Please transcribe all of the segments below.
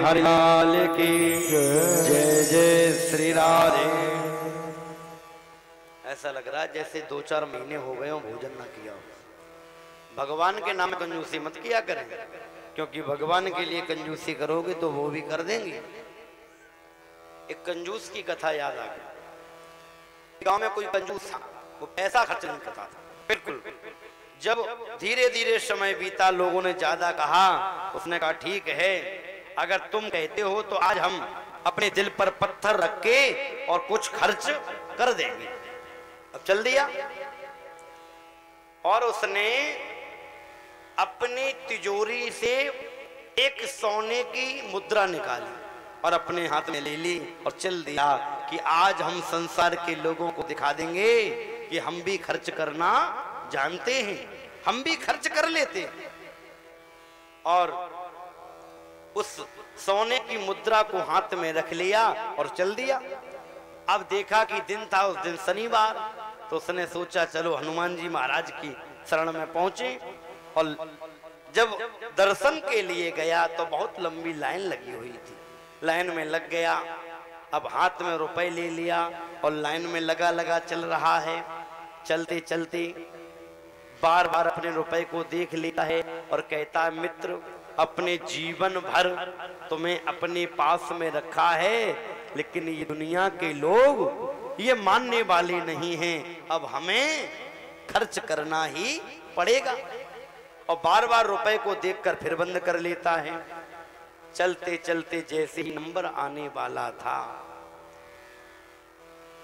बिहारी लाल की जय जय श्री राधे। ऐसा लग रहा है जैसे 2-4 महीने हो गए हो भोजन ना किया हो। भगवान के नाम कंजूसी मत किया करें, क्योंकि भगवान के लिए कंजूसी करोगे तो वो भी कर देंगे। एक कंजूस की कथा याद आ गई। गांव में कोई कंजूस था, वो पैसा खर्च नहीं करता था बिल्कुल। जब धीरे धीरे समय बीता, लोगों ने ज्यादा कहा, उसने कहा ठीक है, अगर तुम कहते हो तो आज हम अपने दिल पर पत्थर रख के और कुछ खर्च कर देंगे। अब चल दिया और उसने अपनी तिजोरी से एक सोने की मुद्रा निकाली और अपने हाथ में ले ली और चल दिया कि आज हम संसार के लोगों को दिखा देंगे कि हम भी खर्च करना जानते हैं, हम भी खर्च कर लेते हैं। और उस सोने की मुद्रा को हाथ में रख लिया और चल दिया। अब देखा कि दिन था उस दिन शनिवार, तो उसने सोचा चलो हनुमान जी महाराज की शरण में पहुंचे। और जब दर्शन के लिए गया तो बहुत लंबी लाइन लगी हुई थी, लाइन में लग गया। अब हाथ में रुपए ले लिया और लाइन में लगा लगा चल रहा है। चलते चलते बार बार अपने रुपए को देख लेता है और कहता है मित्र, अपने जीवन भर तुम्हें अपने पास में रखा है, लेकिन ये दुनिया के लोग ये मानने वाले नहीं हैं, अब हमें खर्च करना ही पड़ेगा। और बार बार रुपए को देखकर फिर बंद कर लेता है। चलते चलते जैसे ही नंबर आने वाला था,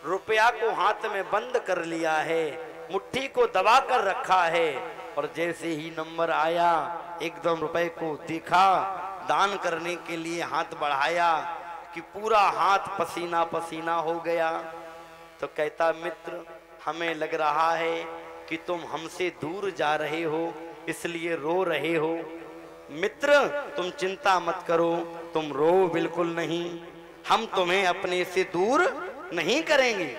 रुपया को हाथ में बंद कर लिया है, मुट्ठी को दबा कर रखा है, और जैसे ही नंबर आया एकदम रुपए को देखा, दान करने के लिए हाथ बढ़ाया कि पूरा हाथ पसीना पसीना हो गया। तो कहता मित्र, हमें लग रहा है कि तुम हमसे दूर जा रहे हो, इसलिए रो रहे हो। मित्र तुम चिंता मत करो, तुम रो बिल्कुल नहीं, हम तुम्हें अपने से दूर नहीं करेंगे।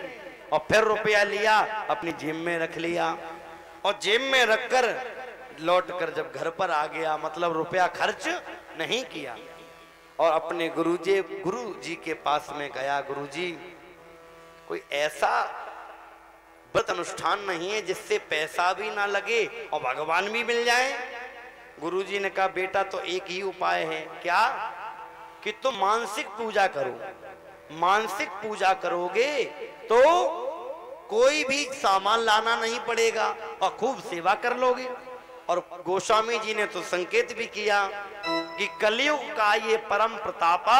और फिर रुपया लिया, अपनी जेब में रख लिया और जेब में रखकर लौटकर जब घर पर आ गया, मतलब रुपया खर्च नहीं किया, और अपने गुरु जी के पास में गया। गुरु जी, कोई ऐसा व्रत अनुष्ठान नहीं है जिससे पैसा भी ना लगे और भगवान भी मिल जाए? गुरु जी ने कहा बेटा तो एक ही उपाय है। क्या? कि तुम मानसिक पूजा करो। मानसिक पूजा करोगे तो कोई भी सामान लाना नहीं पड़ेगा और खूब सेवा कर लोगे। और गोस्वामी जी ने तो संकेत भी किया कि कलयुग का ये परम प्रतापा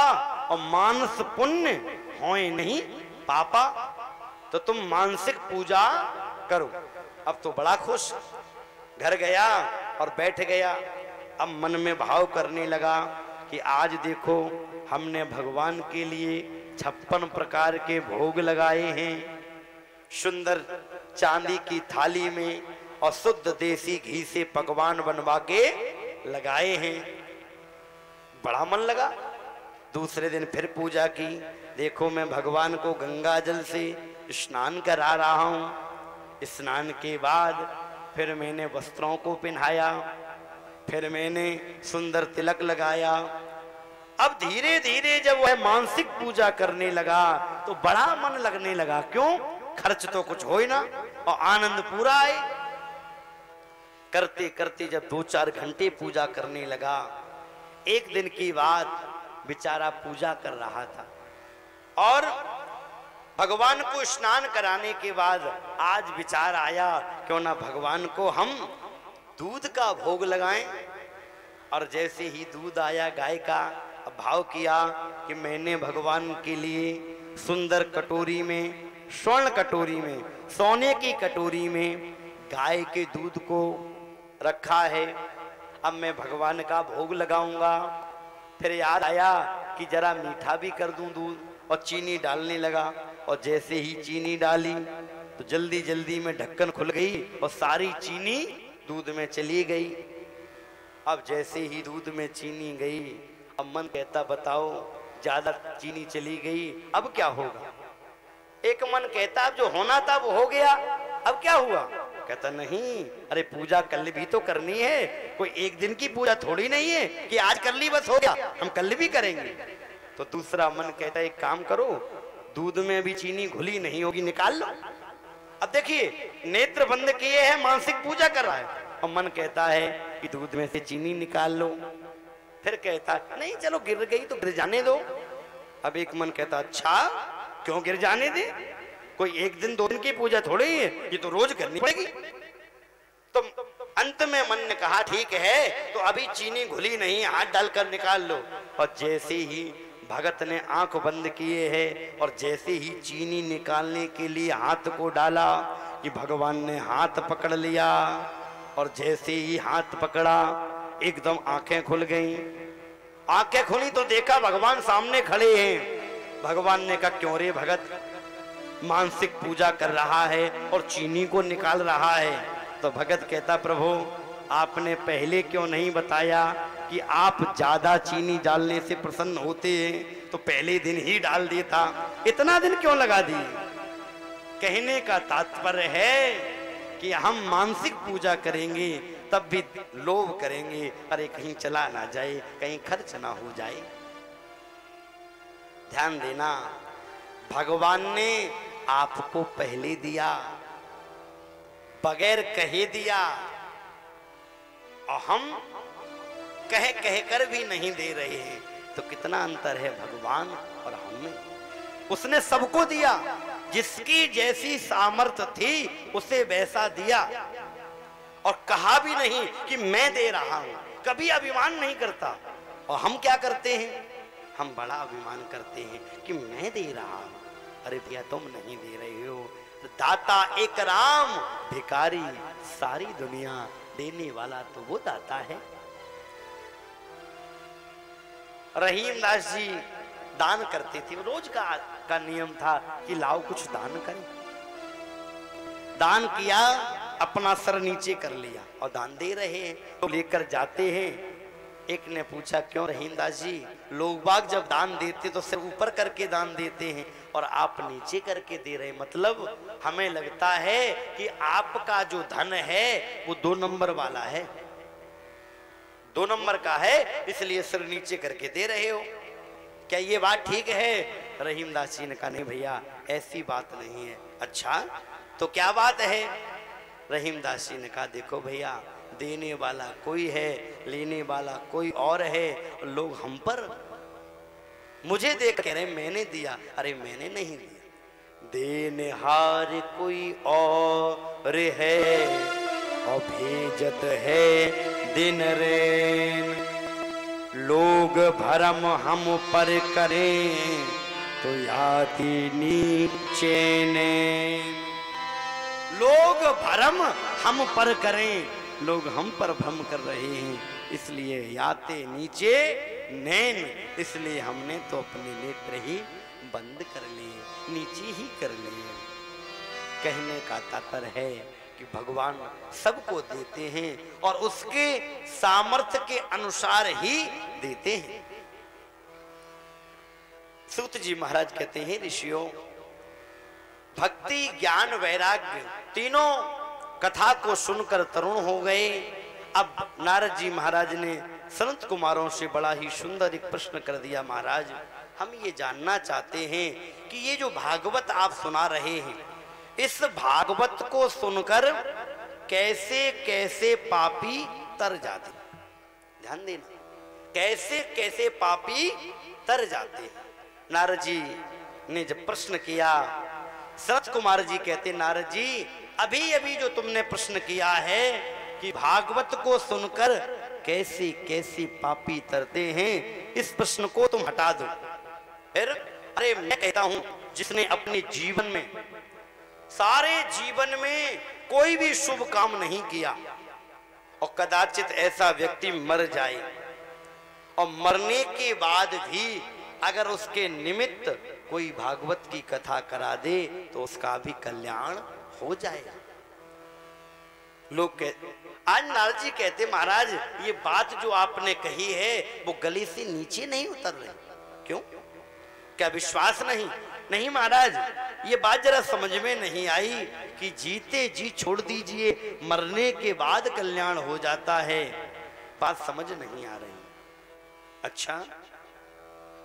और मानस पुण्य होए नहीं पापा, तो तुम मानसिक पूजा करो। अब तो बड़ा खुश, घर गया और बैठ गया। अब मन में भाव करने लगा कि आज देखो हमने भगवान के लिए 56 प्रकार के भोग लगाए हैं, सुंदर चांदी की थाली में, और शुद्ध देसी घी से पकवान बनवा के लगाए हैं। बड़ा मन लगा। दूसरे दिन फिर पूजा की। देखो मैं भगवान को गंगा जल से स्नान करा रहा हूं। स्नान के बाद फिर मैंने वस्त्रों को पहनाया, फिर मैंने सुंदर तिलक लगाया। अब धीरे धीरे जब वह मानसिक पूजा करने लगा तो बड़ा मन लगने लगा। क्यों? खर्च तो कुछ हो ही ना और आनंद पूरा आए। करते करते जब 2-4 घंटे पूजा करने लगा, एक दिन की बात, बेचारा पूजा कर रहा था और भगवान को स्नान कराने के बाद आज विचार आया क्यों ना भगवान को हम दूध का भोग लगाएं। और जैसे ही दूध आया गाय का, भाव किया कि मैंने भगवान के लिए सुंदर कटोरी में, स्वर्ण कटोरी में, सोने की कटोरी में गाय के दूध को रखा है। अब मैं भगवान का भोग लगाऊंगा। फिर याद आया कि जरा मीठा भी कर दूं दूध, और चीनी डालने लगा। और जैसे ही चीनी डाली तो जल्दी जल्दी में ढक्कन खुल गई और सारी चीनी दूध में चली गई। अब जैसे ही दूध में चीनी गई, अब मन कहता बताओ ज्यादा चीनी चली गई, अब क्या होगा? एक मन कहता अब जो होना था वो हो गया, अब क्या हुआ? कहता नहीं, अरे पूजा कल भी तो करनी है, कोई एक दिन की पूजा थोड़ी नहीं है कि आज कर ली बस हो गया, हम कल भी करेंगे। तो दूसरा मन कहता है एक काम करो, दूध में अभी चीनी घुली नहीं होगी, निकाल लो। अब देखिए नेत्र बंद किए हैं, मानसिक पूजा कर रहा है, और मन कहता है कि दूध में से चीनी निकाल लो। फिर कहता नहीं चलो गिर गई तो गिर जाने दो। अब एक मन कहता अच्छा क्यों गिर जाने दे, कोई एक दिन दो दिन की पूजा थोड़ी है, ये तो रोज करनी पड़ेगी। तो अंत में मन ने कहा ठीक है, तो अभी चीनी घुली नहीं, हाथ डालकर निकाल लो। और जैसे ही भगत ने आंख बंद किए हैं और जैसे ही चीनी निकालने के लिए हाथ को डाला कि भगवान ने हाथ पकड़ लिया, और जैसे ही हाथ पकड़ा एकदम आंखें खुल गईं। आंखें खुली तो देखा भगवान सामने खड़े हैं। भगवान ने कहा क्यों रे भगत, मानसिक पूजा कर रहा है और चीनी को निकाल रहा है। तो भगत कहता प्रभु आपने पहले क्यों नहीं बताया कि आप ज्यादा चीनी डालने से प्रसन्न होते हैं, तो पहले दिन ही डाल देता, इतना दिन क्यों लगा दिए। कहने का तात्पर्य है कि हम मानसिक पूजा करेंगे तब भी लोभ करेंगे, अरे कहीं चला ना जाए, कहीं खर्च ना हो जाए। ध्यान देना, भगवान ने आपको पहले दिया, बगैर कहे दिया, और हम कह कह कर भी नहीं दे रहे हैं। तो कितना अंतर है भगवान और हमें। उसने सबको दिया, जिसकी जैसी सामर्थ्य थी उसे वैसा दिया, और कहा भी नहीं कि मैं दे रहा हूं, कभी अभिमान नहीं करता। और हम क्या करते हैं, हम बड़ा अभिमान करते हैं कि मैं दे रहा हूं। अरे भैया तुम नहीं दे रहे हो, तो दाता एक राम, भिखारी सारी दुनिया, देने वाला तो वो दाता है। रहीमदास जी दान करते थे, रोज का नियम था कि लाओ कुछ दान करें। दान किया, अपना सर नीचे कर लिया और दान दे रहे हैं। तो लेकर जाते हैं। एक ने पूछा क्यों रहीमदास जी, लोग बाग जब दान देते तो सिर ऊपर करके दान देते हैं और आप नीचे करके दे रहे, मतलब हमें लगता है कि आपका जो धन है वो 2 नंबर वाला है, 2 नंबर का है, इसलिए सिर नीचे करके दे रहे हो। क्या ये बात ठीक है? रहीमदास जी ने कहा नहीं भैया ऐसी बात नहीं है। अच्छा तो क्या बात है? रहीमदास जी ने कहा देखो भैया, देने वाला कोई है, लेने वाला कोई और है। लोग हम पर मुझे देख कह रहे मैंने दिया, अरे मैंने नहीं दिया, देनहार कोई और है और भेजत है दिन रेन। लोग भरम हम पर करें तो याति नीचे ने। लोग भरम हम पर करें, लोग हम पर भ्रम कर रहे हैं, इसलिए याते नीचे नैन, इसलिए हमने तो अपने नेत्र ही बंद कर लिए, नीचे ही कर लिए। कहने का तात्पर्य है कि भगवान सबको देते हैं और उसके सामर्थ्य के अनुसार ही देते हैं। सूत जी महाराज कहते हैं ऋषियों, भक्ति ज्ञान वैराग्य तीनों कथा को सुनकर तरुण हो गए। अब नारद जी महाराज ने संत कुमारों से बड़ा ही सुंदर एक प्रश्न कर दिया, महाराज हम ये जानना चाहते हैं कि ये जो भागवत आप सुना रहे हैं, इस भागवत को सुनकर कैसे कैसे पापी तर जाते। ध्यान देना, कैसे कैसे पापी तर जाते। नारद जी ने जब प्रश्न किया, सनत कुमार जी कहते नारद जी अभी अभी जो तुमने प्रश्न किया है कि भागवत को सुनकर कैसे कैसे पापी तरते हैं, इस प्रश्न को तुम हटा दो। फिर अरे मैं कहता हूं, जिसने अपने जीवन में सारे जीवन में कोई भी शुभ काम नहीं किया और कदाचित ऐसा व्यक्ति मर जाए और मरने के बाद भी अगर उसके निमित्त कोई भागवत की कथा करा दे तो उसका भी कल्याण हो जाएगा। लोग कहते, आज नारद जी कहते महाराज ये बात जो आपने कही है वो गले से नीचे नहीं उतर रही, क्यों? क्या विश्वास नहीं? नहीं महाराज, ये बात जरा समझ में नहीं आई कि जीते जी छोड़ दीजिए, मरने के बाद कल्याण हो जाता है। बात समझ नहीं आ रही। अच्छा,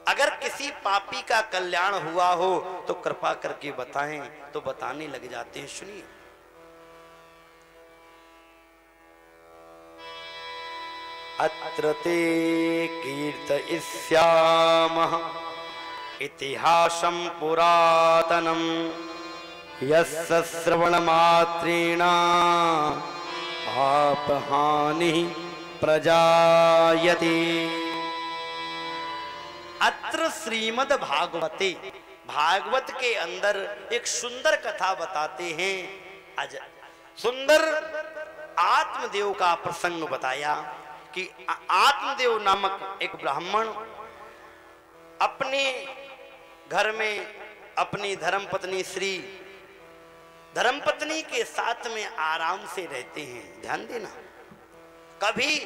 अगर किसी पापी का कल्याण हुआ हो तो कृपा करके बताएं, तो बताने लग जाते हैं। सुनिए, अत्र ते कीर्तयिष्यामः इतिहासं पुरातनं यस्य श्रवणमात्रेण पापहानिः प्रजायते। अत्र श्रीमद् भागवते, भागवत के अंदर एक सुंदर कथा बताते हैं। आज सुंदर आत्मदेव का प्रसंग बताया कि आत्मदेव नामक एक ब्राह्मण अपने घर में अपनी धर्मपत्नी श्री धर्मपत्नी के साथ में आराम से रहते हैं। ध्यान देना, कभी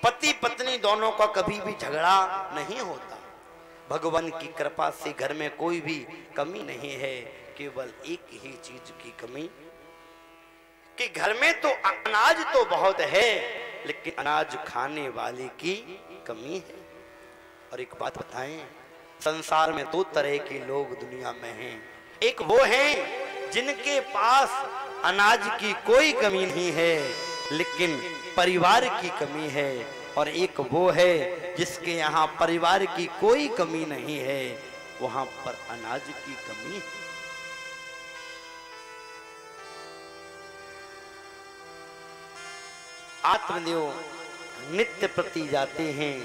पति पत्नी दोनों का कभी भी झगड़ा नहीं होता। भगवान की कृपा से घर में कोई भी कमी नहीं है, केवल एक ही चीज की कमी कि घर में तो अनाज तो बहुत है, लेकिन अनाज खाने वाले की कमी है। और एक बात बताएं, संसार में दो तरह के लोग दुनिया में हैं। एक वो हैं जिनके पास अनाज की कोई कमी नहीं है, लेकिन परिवार की कमी है। और एक वो है जिसके यहाँ परिवार की कोई कमी नहीं है, वहां पर अनाज की कमी है। आत्मदेव नित्य प्रति जाते हैं,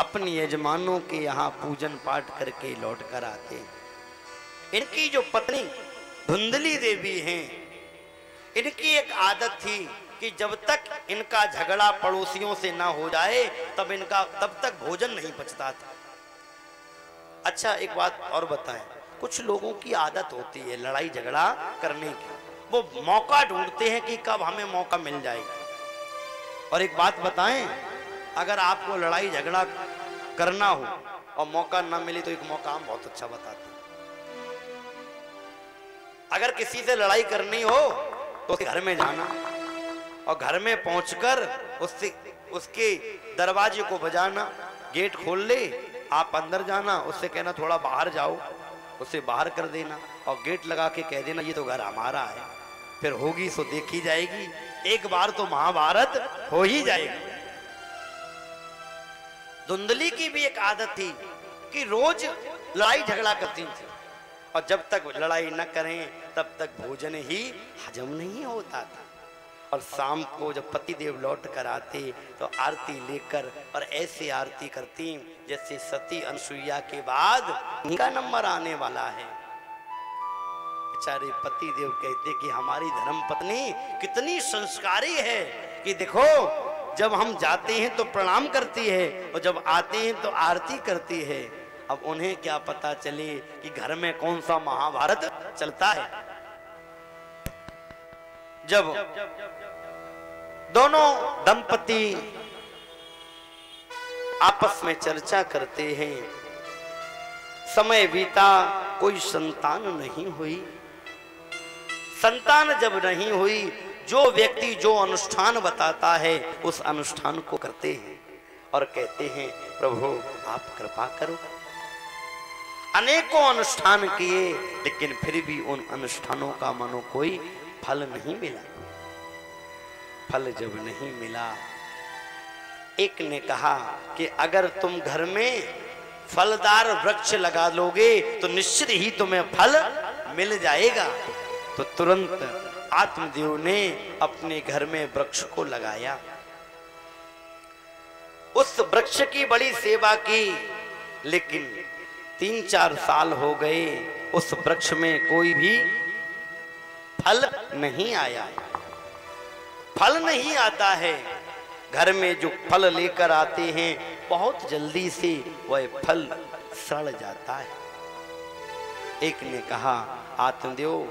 अपने यजमानों के यहाँ पूजन पाठ करके लौट कर आते हैं। इनकी जो पत्नी धुंधली देवी हैं, इनकी एक आदत थी कि जब तक इनका झगड़ा पड़ोसियों से ना हो जाए तब तक भोजन नहीं पचता था। अच्छा, एक बात और बताएं, कुछ लोगों की आदत होती है लड़ाई झगड़ा करने की, वो मौका ढूंढते हैं कि कब हमें मौका मिल जाएगा। और एक बात बताएं, अगर आपको लड़ाई झगड़ा करना हो और मौका ना मिले तो एक मौका हम बहुत अच्छा बताते हैं। अगर किसी से लड़ाई करनी हो तो घर में जाना और घर में पहुंचकर उसके दरवाजे को बजाना, गेट खोल ले, आप अंदर जाना, उससे कहना थोड़ा बाहर जाओ, उसे बाहर कर देना और गेट लगा के कह देना ये तो घर हमारा है। फिर होगी सो देखी जाएगी, एक बार तो महाभारत हो ही जाएगी। धुंधली की भी एक आदत थी कि रोज लड़ाई झगड़ा करती थी, और जब तक लड़ाई न करें तब तक भोजन ही हजम नहीं होता था। और शाम को जब पतिदेव लौट कर आते तो आरती लेकर, और ऐसे आरती करती जैसे सती अनसुईया के बाद इनका नंबर आने वाला है। बेचारे पतिदेव कहते कि हमारी धर्मपत्नी कितनी संस्कारी है कि देखो, जब हम जाते हैं तो प्रणाम करती है और जब आते हैं तो आरती करती है। अब उन्हें क्या पता चले कि घर में कौन सा महाभारत चलता है। जब दोनों दंपति आपस में चर्चा करते हैं, समय बीता, कोई संतान नहीं हुई। संतान जब नहीं हुई, जो व्यक्ति जो अनुष्ठान बताता है उस अनुष्ठान को करते हैं और कहते हैं प्रभु आप कृपा करो। अनेकों अनुष्ठान किए, लेकिन फिर भी उन अनुष्ठानों का मानो कोई फल नहीं मिला। फल जब नहीं मिला, एक ने कहा कि अगर तुम घर में फलदार वृक्ष लगा लोगे तो निश्चित ही तुम्हें फल मिल जाएगा। तो तुरंत आत्मदेव ने अपने घर में वृक्ष को लगाया। उस वृक्ष की बड़ी सेवा की, लेकिन 3-4 साल हो गए, उस वृक्ष में कोई भी फल नहीं आया। फल नहीं आता है। घर में जो फल लेकर आते हैं बहुत जल्दी से वह फल सड़ जाता है। एक ने कहा आत्मदेव,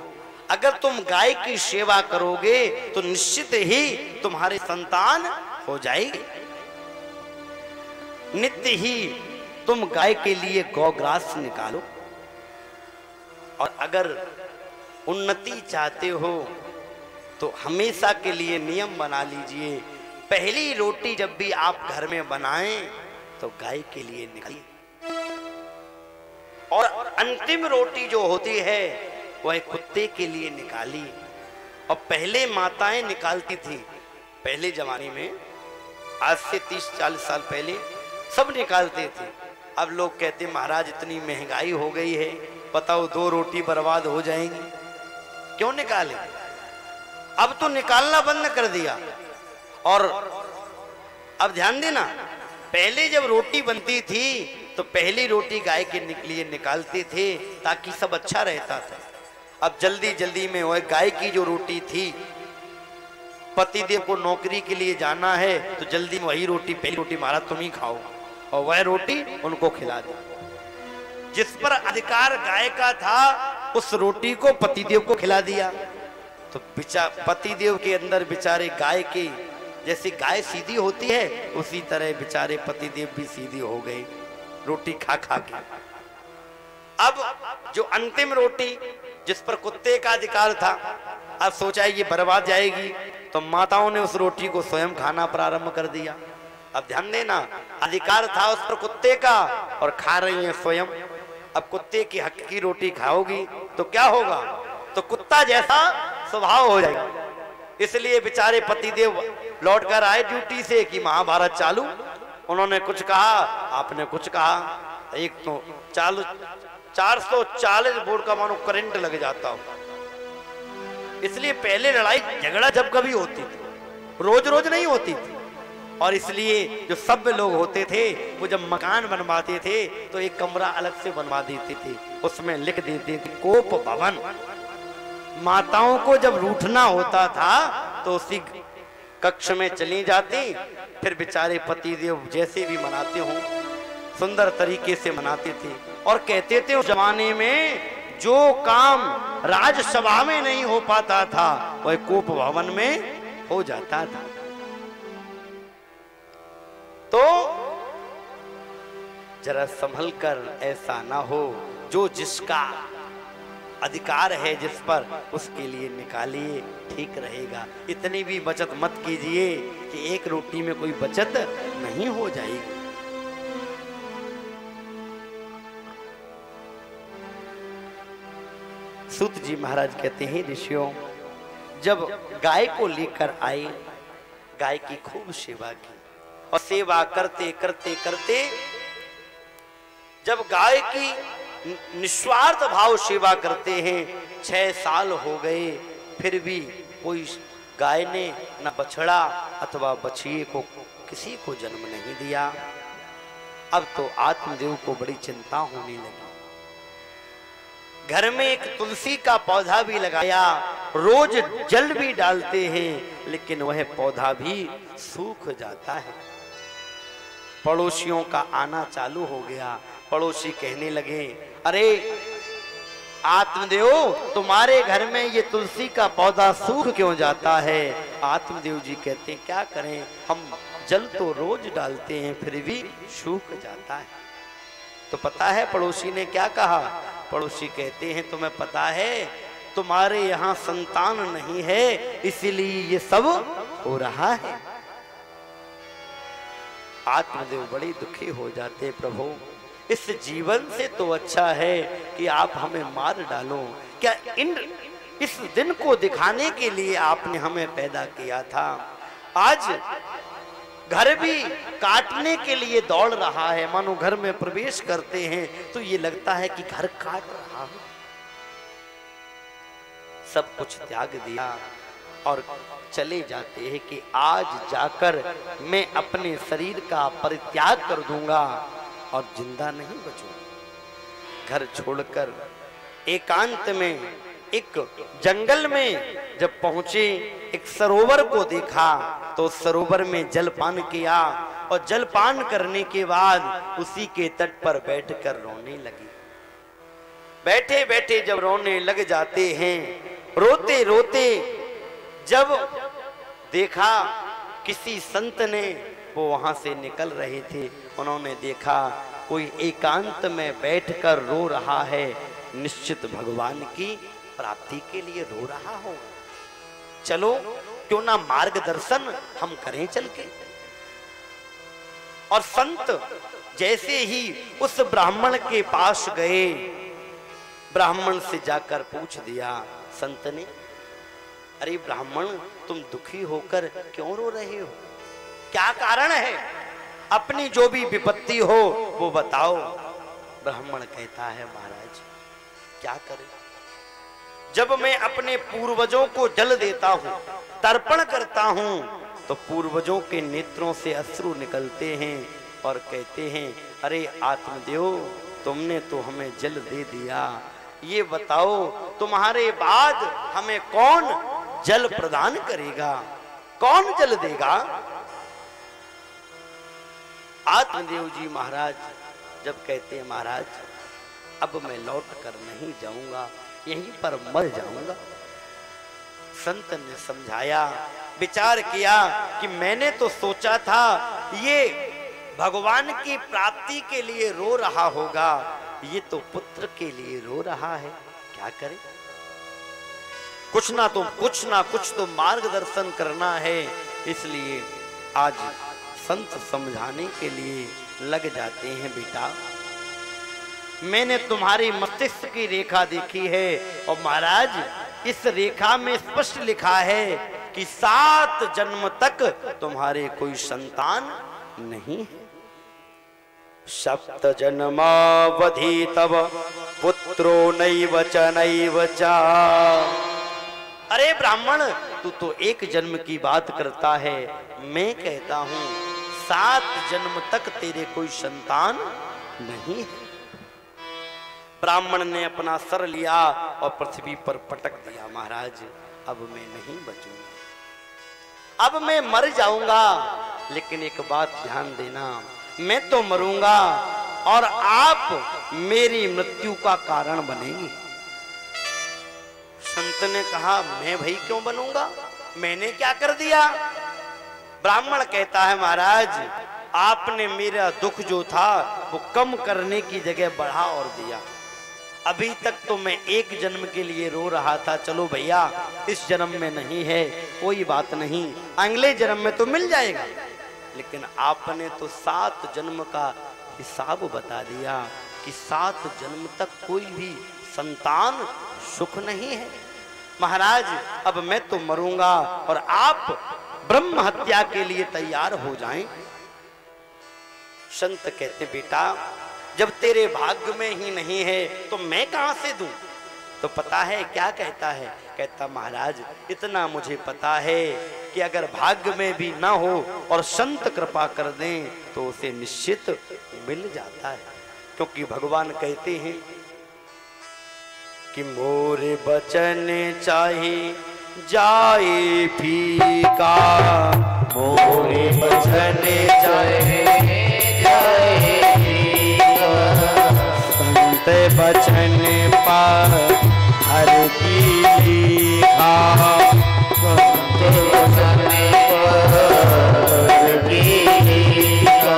अगर तुम गाय की सेवा करोगे तो निश्चित ही तुम्हारे संतान हो जाएगी। नित्य ही तुम गाय के लिए गौग्रास निकालो, और अगर उन्नति चाहते हो तो हमेशा के लिए नियम बना लीजिए, पहली रोटी जब भी आप घर में बनाएं तो गाय के लिए निकालिए, और अंतिम रोटी जो होती है वह कुत्ते के लिए निकाली। और पहले माताएं निकालती थी, पहले जमाने में, आज से 30-40 साल पहले सब निकालते थे। अब लोग कहते महाराज इतनी महंगाई हो गई है, बताओ 2 रोटी बर्बाद हो जाएंगी, क्यों निकाले? अब तो निकालना बंद कर दिया। और अब ध्यान देना, पहले जब रोटी बनती थी तो पहली रोटी गाय के लिए निकालते थे ताकि सब अच्छा रहता था। अब जल्दी जल्दी में वह गाय की जो रोटी थी, पतिदेव को नौकरी के लिए जाना है तो जल्दी में वही रोटी, पहली रोटी महाराज तुम ही खाओ, और वह रोटी उनको खिला दो। जिस पर अधिकार गाय का था उस रोटी को पतिदेव को खिला दिया, तो पतिदेव के अंदर बेचारे गाय के, जैसे गाय सीधी होती है उसी तरह बेचारे पतिदेव भी सीधी हो गए रोटी खा खा के। अब जो अंतिम रोटी जिस पर कुत्ते का अधिकार था, अब सोचा ये बर्बाद जाएगी, तो माताओं ने उस रोटी को स्वयं खाना प्रारंभ कर दिया। अब ध्यान देना, अधिकार था उस पर कुत्ते का और खा रही हैं स्वयं। अब कुत्ते की हक की रोटी खाओगी तो क्या होगा? तो कुत्ता जैसा स्वभाव हो जाएगा। इसलिए बेचारे पतिदेव लौट कर आए ड्यूटी से कि महाभारत चालू, उन्होंने कुछ कहा, आपने कुछ कहा, एक तो 440 वोल्ट का मानो करंट लग जाता हो। इसलिए पहले लड़ाई झगड़ा जब कभी होती थी, रोज रोज नहीं होती थी। और इसलिए जो सभ्य लोग होते थे वो जब मकान बनवाते थे तो एक कमरा अलग से बनवा देते थे, उसमें लिख देते थे कोप भवन। माताओं को जब रूठना होता था तो उसी कक्ष में चली जाती, फिर बेचारे पतिदेव जैसे भी मनाते हों सुंदर तरीके से मनाते थे। और कहते थे उस जमाने में जो काम राजसभा में नहीं हो पाता था वह कोप भवन में हो जाता था। तो जरा संभल कर ऐसा ना हो, जो जिसका अधिकार है जिस पर, उसके लिए निकालिए, ठीक रहेगा। इतनी भी बचत मत कीजिए कि एक रोटी में कोई बचत नहीं हो जाएगी। सूत जी महाराज कहते हैं, ऋषियों जब गाय को लेकर आए, गाय की खूब सेवा की, और सेवा करते करते करते जब गाय की निस्वार्थ भाव सेवा करते हैं, 6 साल हो गए, फिर भी कोई गाय ने न बछड़ा अथवा बछिए को किसी को जन्म नहीं दिया। अब तो आत्मदेव को बड़ी चिंता होने लगी। घर में एक तुलसी का पौधा भी लगाया, रोज जल भी डालते हैं, लेकिन वह पौधा भी सूख जाता है। पड़ोसियों का आना चालू हो गया। पड़ोसी कहने लगे, अरे आत्मदेव तुम्हारे घर में ये तुलसी का पौधा सूख क्यों जाता है? आत्मदेव जी कहते हैं, क्या करें, हम जल तो रोज डालते हैं फिर भी सूख जाता है। तो पता है पड़ोसी ने क्या कहा? पड़ोसी कहते हैं, तुम्हें पता है तुम्हारे यहाँ संतान नहीं है, इसीलिए ये सब हो रहा है। आत्मदेव बड़े दुखी हो जाते, प्रभु इस जीवन से तो अच्छा है कि आप हमें मार डालो। क्या इस दिन को दिखाने के लिए आपने हमें पैदा किया था? आज घर भी काटने के लिए दौड़ रहा है, मानो घर में प्रवेश करते हैं तो ये लगता है कि घर काट रहा है। सब कुछ त्याग दिया और चले जाते हैं कि आज जाकर मैं अपने शरीर का परित्याग कर दूंगा और जिंदा नहीं बचूंगा। घर छोड़कर एकांत में एक जंगल में जब पहुंचे, एक सरोवर को देखा तो सरोवर में जलपान किया, और जलपान करने के बाद उसी के तट पर बैठकर रोने लगी। बैठे बैठे जब रोने लग जाते हैं, रोते रोते जब देखा किसी संत ने, वो वहां से निकल रहे थे, उन्होंने देखा कोई एकांत में बैठकर रो रहा है, निश्चित भगवान की प्राप्ति के लिए रो रहा हो। चलो क्यों ना मार्गदर्शन हम करें चल के। और संत जैसे ही उस ब्राह्मण के पास गए, ब्राह्मण से जाकर पूछ दिया संत ने, अरे ब्राह्मण तुम दुखी होकर क्यों रो रहे हो, क्या कारण है, अपनी जो भी विपत्ति हो वो बताओ। ब्राह्मण कहता है महाराज क्या करें, जब मैं अपने पूर्वजों को जल देता हूं, तर्पण करता हूं, तो पूर्वजों के नेत्रों से अश्रु निकलते हैं और कहते हैं अरे आत्मदेव तुमने तो हमें जल दे दिया, ये बताओ तुम्हारे बाद हमें कौन जल प्रदान करेगा, कौन जल देगा। आत्मदेव जी महाराज जब कहते हैं महाराज अब मैं लौट कर नहीं जाऊंगा, यहीं पर मर जाऊंगा। संत ने समझाया, विचार किया कि मैंने तो सोचा था ये भगवान की प्राप्ति के लिए रो रहा होगा, ये तो पुत्र के लिए रो रहा है, क्या करे। कुछ ना कुछ तो मार्गदर्शन करना है। इसलिए आज संत समझाने के लिए लग जाते हैं, बेटा मैंने तुम्हारी मस्तिष्क की रेखा देखी है और महाराज इस रेखा में स्पष्ट लिखा है कि 7 जन्म तक तुम्हारे कोई संतान नहीं है। 7 जन्मावधि तब पुत्रो नैव च नैव च। अरे ब्राह्मण तू तो 1 जन्म की बात करता है, मैं कहता हूं 7 जन्म तक तेरे कोई संतान नहीं है। ब्राह्मण ने अपना सर लिया और पृथ्वी पर पटक दिया, महाराज अब मैं नहीं बचूंगा, अब मैं मर जाऊंगा, लेकिन एक बात ध्यान देना, मैं तो मरूंगा और आप मेरी मृत्यु का कारण बनेंगे। संत ने कहा मैं भाई क्यों बनूंगा, मैंने क्या कर दिया। ब्राह्मण कहता है महाराज आपने मेरा दुख जो था वो कम करने की जगह बढ़ा और दिया। अभी तक तो मैं 1 जन्म के लिए रो रहा था, चलो भैया इस जन्म में नहीं है कोई बात नहीं, अगले जन्म में तो मिल जाएगा, लेकिन आपने तो 7 जन्म का हिसाब बता दिया कि 7 जन्म तक कोई भी संतान सुख नहीं है। महाराज अब मैं तो मरूंगा और आप ब्रह्म हत्या के लिए तैयार हो जाएं। संत कहते बेटा जब तेरे भाग्य में ही नहीं है तो मैं कहां से दूं। तो पता है क्या कहता है, कहता महाराज इतना मुझे पता है कि अगर भाग्य में भी ना हो और संत कृपा कर दें तो उसे निश्चित मिल जाता है, क्योंकि भगवान कहते हैं कि मोरे बचन चाहे जाए फीका, मोरे बचन चाहे जाए फीका, संत बचन पर हर की लिखा, संत बचन पर की लिखा,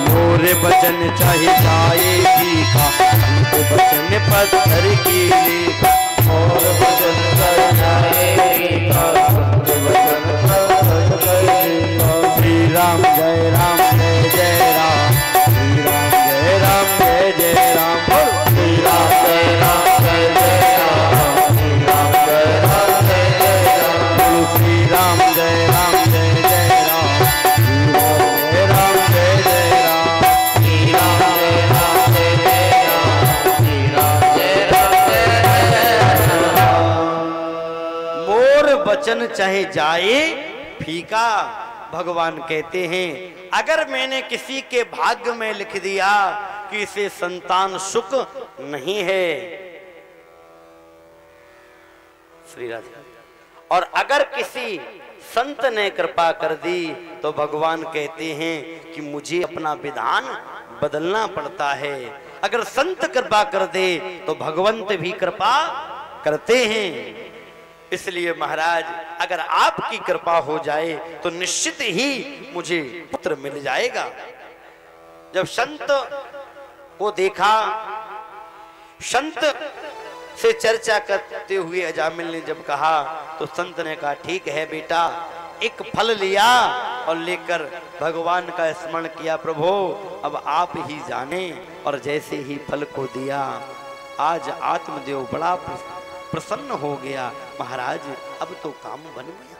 मोरे बचन चाहे जाए फीका, संत बचन पत्थर की लिखा, और बचन कर जाए फीका, संत बचन पत्थर की लिखा। श्री राम जय राम जय जय राम, श्री राम जय राम जय जय राम, श्री राम जय राम जय जय राम, श्री राम जय राम जय जय राम, श्री राम जय राम जय जय राम, श्री राम जय जय राम, श्री राम जय राम जय जय राम, श्री राम जय राम जय जय राम। मोर बचन चाहे जाए फीका, भगवान कहते हैं अगर मैंने किसी के भाग्य में लिख दिया कि इसे संतान सुख नहीं है, श्री राधे, और अगर किसी संत ने कृपा कर दी तो भगवान कहते हैं कि मुझे अपना विधान बदलना पड़ता है। अगर संत कृपा कर दे तो भगवंत भी कृपा करते हैं। इसलिए महाराज अगर आपकी कृपा हो जाए तो निश्चित ही मुझे पुत्र मिल जाएगा। जब संत को देखा, संत से चर्चा करते हुए अजामिल ने जब कहा तो संत ने कहा ठीक है बेटा, एक फल लिया और लेकर भगवान का स्मरण किया, प्रभु अब आप ही जाने। और जैसे ही फल को दिया, आज आत्मदेव बड़ा प्रसन्न हो गया, महाराज अब तो काम बन गया,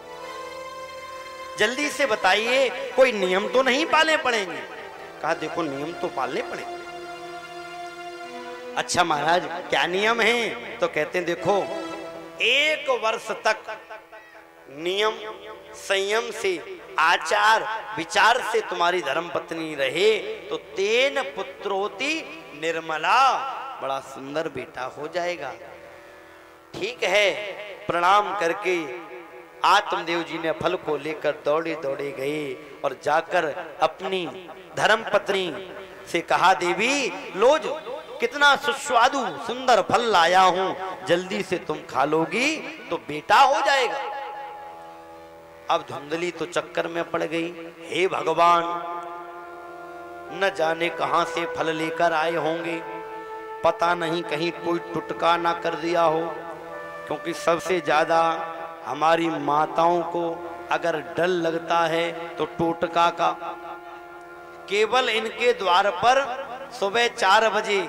जल्दी से बताइए कोई नियम तो नहीं पालने पड़ेंगे। कहा देखो नियम तो पालने पड़ेंगे। अच्छा महाराज क्या नियम है? तो कहते हैं देखो 1 वर्ष तक नियम संयम से आचार विचार से तुम्हारी धर्मपत्नी रहे तो तेन पुत्रोति निर्मला, बड़ा सुंदर बेटा हो जाएगा। ठीक है, प्रणाम करके आत्मदेव जी ने फल को लेकर दौड़े दौड़े गए और जाकर अपनी धर्मपत्नी से कहा देवी लोज कितना सुस्वादु सुंदर फल लाया हूं, जल्दी से तुम खा लोगी तो बेटा हो जाएगा। अब धुंधली तो चक्कर में पड़ गई, हे भगवान न जाने कहां से फल लेकर आए होंगे, पता नहीं कहीं कोई टुटका ना कर दिया हो, क्योंकि सबसे ज्यादा हमारी माताओं को अगर डर लगता है तो टोटका का। केवल इनके द्वार पर सुबह 4 बजे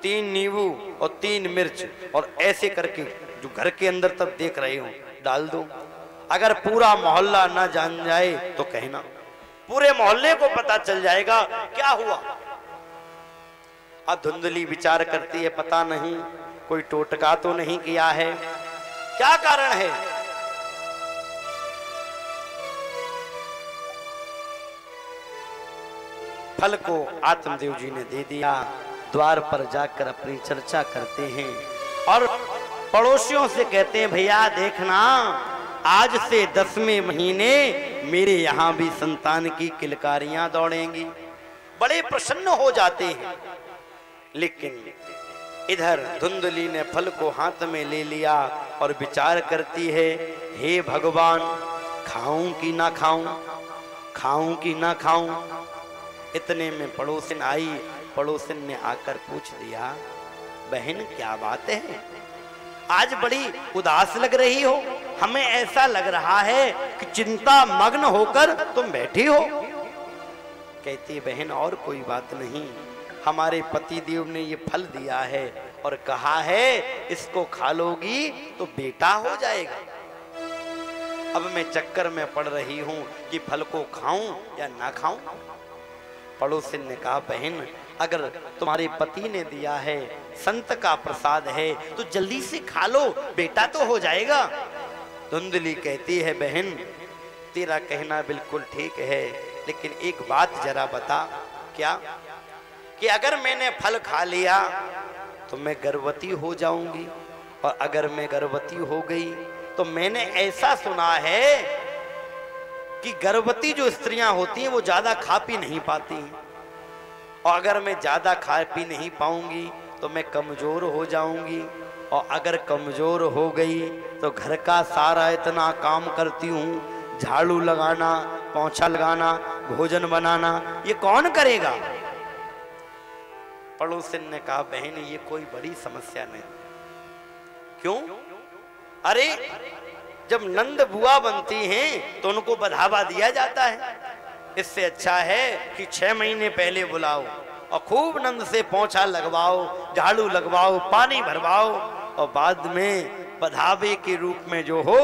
3 नींबू और 3 मिर्च और ऐसे करके जो घर के अंदर तब देख रहे हो डाल दो। अगर पूरा मोहल्ला ना जान जाए तो कहना, पूरे मोहल्ले को पता चल जाएगा क्या हुआ। अब धुंधली विचार करती है पता नहीं कोई टोटका तो नहीं किया है, क्या कारण है। फल को आत्मदेव जी ने दे दिया, द्वार पर जाकर अपनी चर्चा करते हैं और पड़ोसियों से कहते हैं भैया देखना आज से 10वें महीने मेरे यहाँ भी संतान की किलकारियां दौड़ेंगी। बड़े प्रसन्न हो जाते हैं। लेकिन इधर धुंधली ने फल को हाथ में ले लिया और विचार करती है हे भगवान खाऊं कि ना खाऊं, खाऊं कि ना खाऊं। इतने में पड़ोसिन आई, पड़ोसिन ने आकर पूछ दिया बहन क्या बात है, आज बड़ी उदास लग रही हो, हमें ऐसा लग रहा है कि चिंता मग्न होकर तुम बैठी हो। कहती बहन और कोई बात नहीं, हमारे पति देव ने ये फल दिया है और कहा है इसको खा लोगी तो बेटा हो जाएगा। अब मैं चक्कर में पड़ रही हूं कि फल को खाऊं या ना खाऊं। पड़ोसिन ने कहा बहन अगर तुम्हारे पति ने दिया है, संत का प्रसाद है, तो जल्दी से खा लो, बेटा तो हो जाएगा। धुंधली कहती है बहन तेरा कहना बिल्कुल ठीक है, लेकिन एक बात जरा बता। क्या? कि अगर मैंने फल खा लिया तो मैं गर्भवती हो जाऊंगी, और अगर मैं गर्भवती हो गई तो मैंने ऐसा सुना है कि गर्भवती जो स्त्रियां होती हैं वो ज्यादा खा पी नहीं पाती, और अगर मैं ज्यादा खा पी नहीं पाऊंगी तो मैं कमजोर हो जाऊंगी, और अगर कमजोर हो गई तो घर का सारा इतना काम करती हूँ, झाड़ू लगाना, पोंछा लगाना, भोजन बनाना, ये कौन करेगा। पड़ोसिन ने कहा बहन ये कोई बड़ी समस्या नहीं। क्यों? अरे जब नंद बुआ बनती हैं तो उनको बढ़ावा दिया जाता है, इससे अच्छा है कि 6 महीने पहले बुलाओ और खूब नंद से पोंछा लगवाओ, झाड़ू लगवाओ, पानी भरवाओ, और बाद में बढ़ावे के रूप में जो हो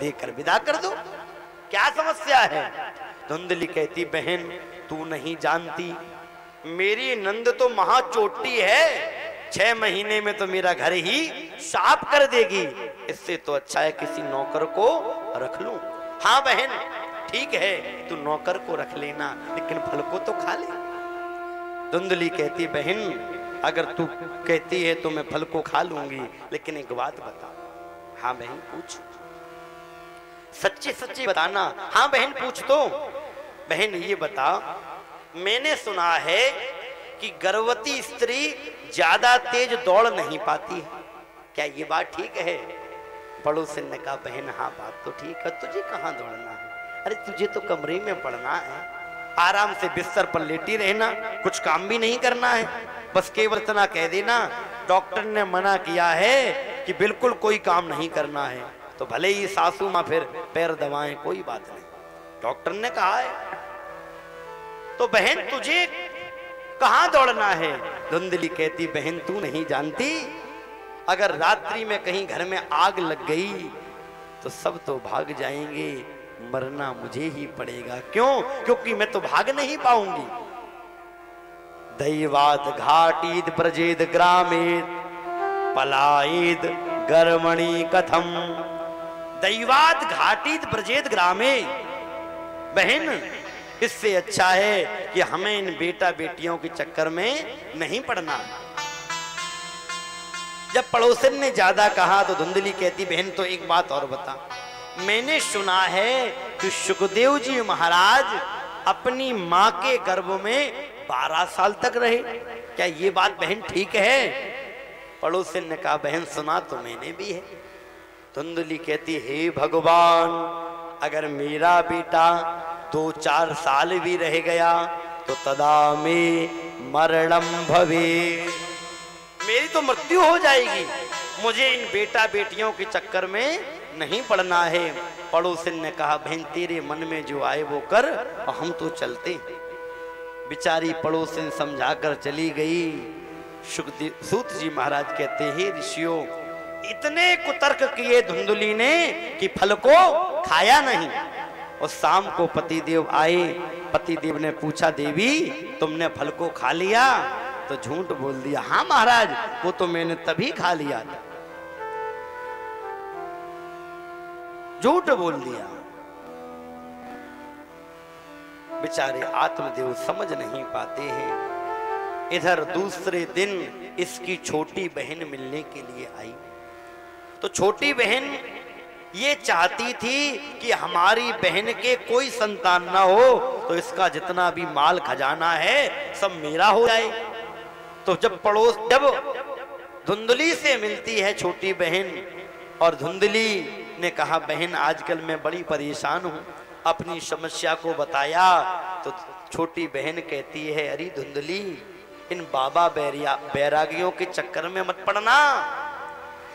देकर विदा कर दो। क्या समस्या है? धुंधली कहती बहन तू नहीं जानती, मेरी नंद तो महाचोटी है, 6 महीने में तो मेरा घर ही साफ कर देगी, इससे तो अच्छा है किसी नौकर को रख लूं। हाँ बहन ठीक है तू नौकर को रख लेना, लेकिन फल को तो खा ले। धुंधली कहती बहन अगर तू कहती है तो मैं फल को खा लूंगी, लेकिन एक बात बता। हाँ बहन पूछ, सच्ची सच्ची बताना। हाँ बहन पूछ तो। बहन ये बता, मैंने सुना है कि गर्भवती स्त्री ज्यादा तेज दौड़ नहीं पाती है, क्या ये बात ठीक है? पड़ोसिन ने कहा बहन हाँ बात तो ठीक है, तुझे कहाँ दौड़ना है, अरे तुझे तो कमरे में पड़ना है, आराम से बिस्तर पर लेटी रहना, कुछ काम भी नहीं करना है, बस केवल इतना कह देना डॉक्टर ने मना किया है कि बिल्कुल कोई काम नहीं करना है, तो भले ही सासू मां फिर पैर दबाएं, कोई बात नहीं, डॉक्टर ने कहा है। तो बहन तुझे कहां दौड़ना है? धुंधली कहती बहन तू नहीं जानती, अगर रात्रि में कहीं घर में आग लग गई तो सब तो भाग जाएंगे, मरना मुझे ही पड़ेगा। क्यों? क्योंकि मैं तो भाग नहीं पाऊंगी। दैवात घाटीद प्रजेद ग्रामेद पलायद गर्मणि कथम। दैवात घाटीद प्रजेद ग्रामे। बहन इससे अच्छा है कि हमें इन बेटा बेटियों के चक्कर में नहीं पड़ना। जब पड़ोसन ने ज्यादा कहा तो धुंधली कहती बहन तो एक बात और बता, मैंने सुना है कि सुखदेव जी महाराज अपनी मां के गर्भ में 12 साल तक रहे, क्या ये बात बहन ठीक है? पड़ोसन ने कहा बहन सुना तो मैंने भी है। धुंधली कहती हे भगवान, अगर मेरा बेटा 2-4 साल भी रह गया तो तदा में मरणम भवे, मेरी तो मृत्यु हो जाएगी, मुझे इन बेटा बेटियों के चक्कर में नहीं पड़ना है। पड़ोसन ने कहा बहन तेरे मन में जो आए वो कर, और हम तो चलते। बिचारी पड़ोसन समझाकर चली गई। सूत जी महाराज कहते हैं ऋषियों, इतने कुतर्क किए धुंधली ने कि फल को खाया नहीं। और शाम को पतिदेव आए, पतिदेव ने पूछा देवी तुमने फल को खा लिया? तो झूठ बोल दिया, हाँ महाराज वो तो मैंने तभी खा लिया था, झूठ बोल दिया। बेचारे आत्मदेव समझ नहीं पाते हैं। इधर दूसरे दिन इसकी छोटी बहन मिलने के लिए आई। तो छोटी बहन ये चाहती थी कि हमारी बहन के कोई संतान ना हो तो इसका जितना भी माल खजाना है सब मेरा हो जाए। तो जब धुंधली से मिलती है छोटी बहन, और धुंधली ने कहा बहन आजकल मैं बड़ी परेशान हूं, अपनी समस्या को बताया। तो छोटी बहन कहती है अरे धुंधली इन बाबा बैरागियों के चक्कर में मत पड़ना,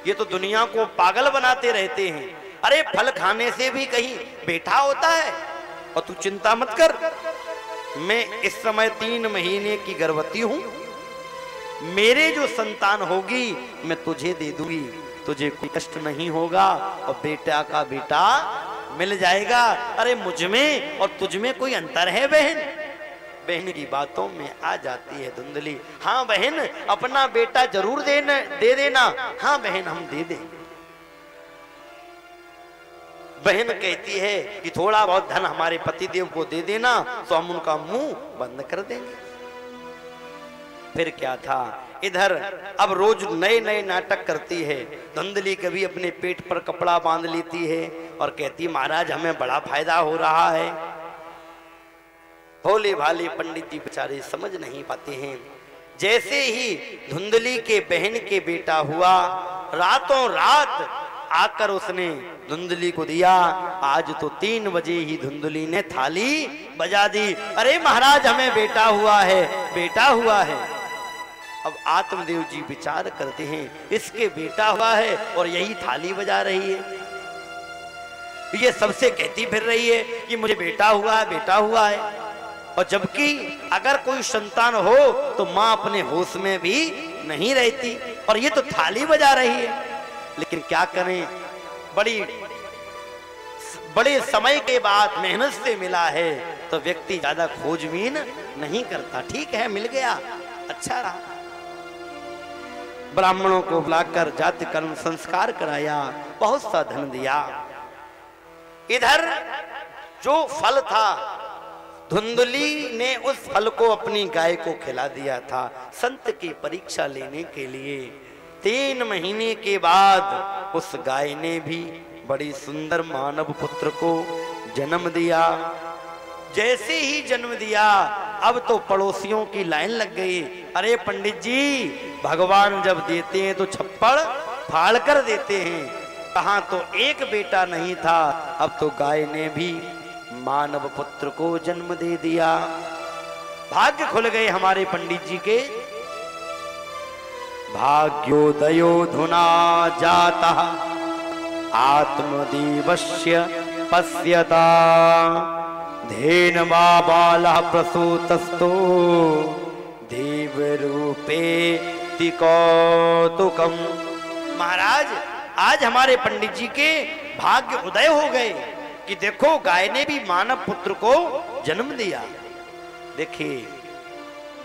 ये तो दुनिया को पागल बनाते रहते हैं। अरे फल खाने से भी कहीं बेटा होता है, और तू चिंता मत कर, मैं इस समय 3 महीने की गर्भवती हूं, मेरे जो संतान होगी मैं तुझे दे दूंगी, तुझे कोई कष्ट नहीं होगा और बेटा का बेटा मिल जाएगा। अरे मुझ में और तुझ में कोई अंतर है बहन? बहन की बातों में आ जाती है धुंधली, हाँ बहन अपना बेटा जरूर दे देना। हाँ बहन हम दे दें। बहन कहती है कि थोड़ा बहुत धन हमारे पतिदेव को दे देना तो हम उनका मुंह बंद कर देंगे। फिर क्या था, इधर अब रोज नए नए नाटक करती है धुंधली। कभी अपने पेट पर कपड़ा बांध लेती है और कहती महाराज हमें बड़ा फायदा हो रहा है। भोले भाले पंडित जी बेचारे समझ नहीं पाते हैं। जैसे ही धुंधली के बहन के बेटा हुआ, रातों रात आकर उसने धुंधली को दिया। आज तो 3 बजे ही धुंधली ने थाली बजा दी, अरे महाराज हमें बेटा हुआ है, बेटा हुआ है। अब आत्मदेव जी विचार करते हैं इसके बेटा हुआ है और यही थाली बजा रही है, ये सबसे कहती फिर रही है कि मुझे बेटा हुआ है, बेटा हुआ है। और जबकि अगर कोई संतान हो तो मां अपने होश में भी नहीं रहती, और ये तो थाली बजा रही है। लेकिन क्या करें, बड़े समय के बाद मेहनत से मिला है तो व्यक्ति ज्यादा खोजबीन नहीं करता। ठीक है मिल गया, अच्छा रहा। ब्राह्मणों को बुलाकर जाति कर्म संस्कार कराया, बहुत सा धन दिया। इधर जो फल था धुंधली ने उस फल को अपनी गाय को खिला दिया था संत की परीक्षा लेने के लिए। 3 महीने के बाद उस गाय ने भी बड़ी सुंदर मानव पुत्र को जन्म दिया। जैसे ही जन्म दिया अब तो पड़ोसियों की लाइन लग गई, अरे पंडित जी भगवान जब देते हैं तो छप्पड़ फाड़ कर देते हैं, कहाँ तो एक बेटा नहीं था, अब तो गाय ने भी मानव पुत्र को जन्म दे दिया। भाग्य खुल गए हमारे पंडित जी के। भाग्योदयोधुना जातः आत्मदेवस्य पश्यता धेनवा बालः प्रसूतस्थो देवरूपे कौतुकम। महाराज आज हमारे पंडित जी के भाग्य उदय हो गए कि देखो गाय ने भी मानव पुत्र को जन्म दिया। देखिए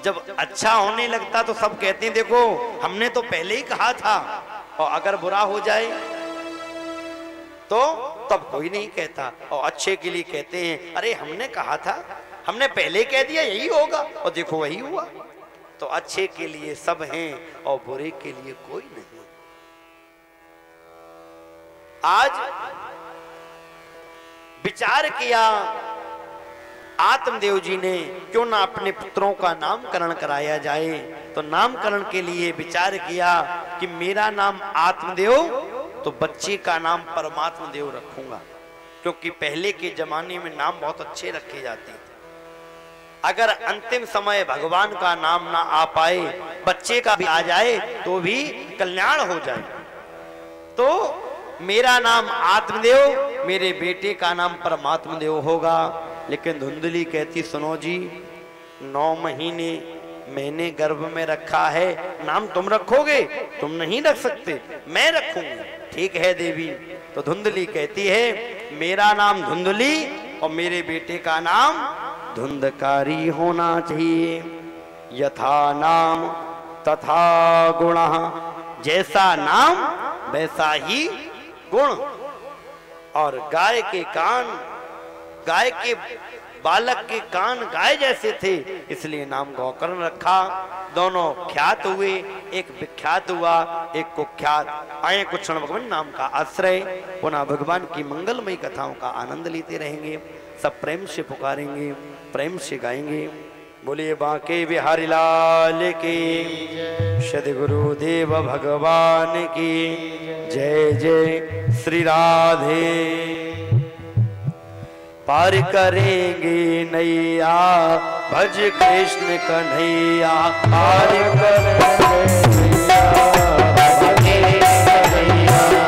जब अच्छा होने लगता तो सब कहते हैं देखो हमने तो पहले ही कहा था, और अगर बुरा हो जाए तो तब कोई नहीं कहता, और अच्छे के लिए कहते हैं अरे हमने कहा था, हमने पहले कह दिया यही होगा, और देखो वही हुआ। तो अच्छे के लिए सब हैं और बुरे के लिए कोई नहीं। आज विचार किया आत्मदेव जी ने क्यों ना अपने पुत्रों का नामकरण कराया जाए। तो नामकरण के लिए विचार किया कि मेरा नाम आत्मदेव, तो बच्चे का नाम परमात्मा देव रखूंगा, क्योंकि पहले के जमाने में नाम बहुत अच्छे रखे जाते थे। अगर अंतिम समय भगवान का नाम ना आ पाए, बच्चे का भी आ जाए तो भी कल्याण हो जाए। तो मेरा नाम आत्मदेव, मेरे बेटे का नाम परमात्मा देव होगा। लेकिन धुंधली कहती सुनो जी 9 महीने मैंने गर्भ में रखा है, नाम तुम रखोगे? तुम नहीं रख सकते, मैं रखूंगी। ठीक है देवी। तो धुंधली कहती है मेरा नाम धुंधली और मेरे बेटे का नाम धुंधकारी होना चाहिए। यथा नाम तथा गुणः, जैसा नाम वैसा ही गुण। और गाय के कान, गाय के बालक के कान गाय जैसे थे, इसलिए नाम गौकर्ण रखा। दोनों ख्यात हुए, एक विख्यात हुआ, एक कुख्यात। आए कुछ क्षण भगवान नाम का आश्रय, पुनः भगवान की मंगलमयी कथाओं का आनंद लेते रहेंगे। सब प्रेम से पुकारेंगे, प्रेम से गाएंगे। बोलिए बांके बिहारी लाल की, सद्गुरुदेव भगवान की जय जय। श्री राधे। पार करेंगे नैया भज कृष्ण कन्हैया, पार करेंगे नैया,